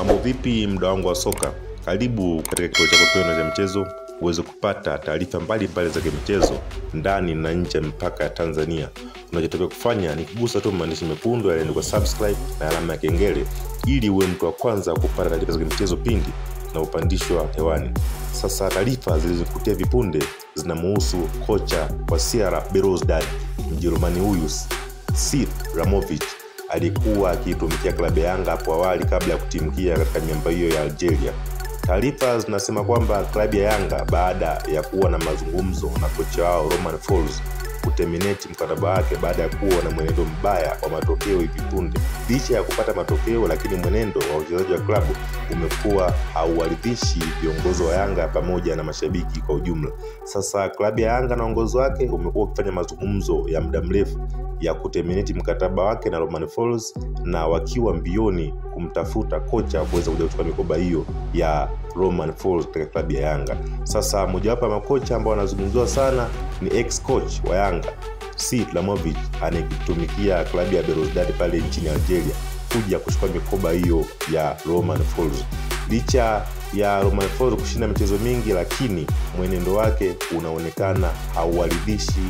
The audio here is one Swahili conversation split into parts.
Mambo vipi mda wangu wa soka? Karibu katika kituo chako pendwa cha mchezo uweze kupata taarifa mbalimbali za michezo ndani na nje ya mipaka ya Tanzania. Unachotakiwa kufanya ni kugusa tu maandishi mekundu yaliyoandikwa subscribe na alama ya kengele ili uwe mtu wa kwanza kupata taarifa za michezo pindi na upandishwa hewani. Sasa taarifa zilizokutia vipunde zinamhusu kocha wa CR Belouizdad Mjerumani huyu Sead Ramovic alikuwa akitumikia klabu ya Yanga hapo awali kabla ya kutimkia katika miamba hiyo ya Algeria. Taarifa zinasema kwamba klabu ya Yanga baada ya kuwa na mazungumzo na kocha wao Romain Folz kuterminate mkataba wake baada ya kuwa na mwenendo mbaya wa matokeo hivi punde. Licha ya kupata matokeo, lakini mwenendo wa wachezaji wa klabu umekuwa hauwaridhishi viongozi wa Yanga pamoja na mashabiki kwa ujumla. Sasa klabu ya Yanga na uongozi wake umekuwa ukifanya mazungumzo ya muda mrefu ya kuterminate mkataba wake na Romain Folz, na wakiwa mbioni kumtafuta kocha kuweza kuja kuchukua mikoba hiyo ya Romain Folz katika klabu ya Yanga. Sasa mojawapo ya makocha ambao wanazungumziwa sana ni ex-coach wa Yanga Sead Ramovic anayekutumikia klabu ya Belouizdad pale nchini Algeria kuja kuchukua mikoba hiyo ya Romain Folz. Licha ya Romain Folz kushinda michezo mingi, lakini mwenendo wake unaonekana hauwaridhishi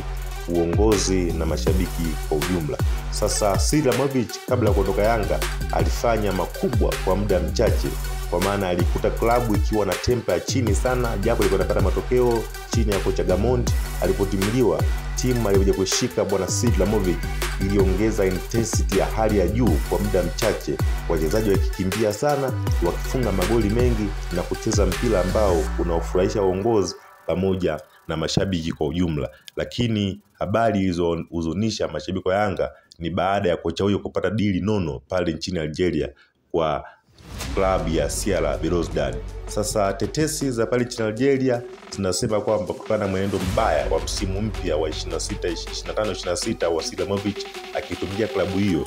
uongozi na mashabiki kwa ujumla. Sasa Sead Ramovic kabla ya kuondoka Yanga alifanya makubwa kwa muda mchache, kwa maana alikuta klabu ikiwa na tempa ya chini sana, japo ilikuwa inapata matokeo chini ya kocha Gamond. Alipotimiliwa timu aliyokuja kushika bwana Sead Ramovic iliongeza intensity ya hali ya juu kwa muda mchache, wachezaji wakikimbia sana, wakifunga magoli mengi na kucheza mpira ambao unaofurahisha uongozi pamoja na mashabiki kwa ujumla. Lakini habari hizo huzunisha mashabiki wa Yanga ni baada ya kocha huyo kupata dili nono pale nchini Algeria kwa klabu ya CR Belouizdad. Sasa tetesi za pale nchini Algeria zinasema kwamba kutokana na mwenendo mbaya wa msimu mpya wa 25-26 wa Sead Ramovic akitumikia klabu hiyo,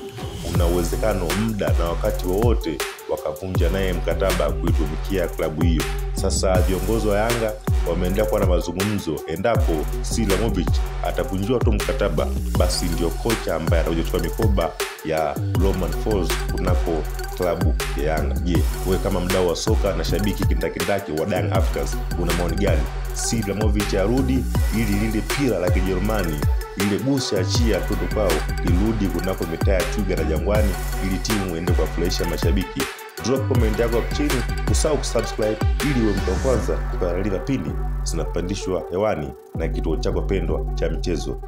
una uwezekano muda na wakati wowote wakavunja naye mkataba kuitumikia klabu hiyo. Sasa viongozi wa Yanga wameendelea kuwa na mazungumzo, endapo Sead Ramovic atavunjwa tu mkataba, basi ndio kocha ambaye atakuja kuchukua mikoba ya Romain Folz kunako klabu ya Yanga. Je, wewe kama mdau wa soka na shabiki kindakindaki wa Young Africans una maoni gani? Sead Ramovic arudi ili lile pira la Kijerumani, ile busi achia tuto kwao irudi kunako mitaa ya Twiga na Jangwani ili timu iende kuwafurahisha mashabiki? Drop comment yako hapo chini, usahau kusubscribe ili uwe mtu wa kwanza kupata taarifa pindi zinapandishwa hewani na kituo chako pendwa cha mchezo.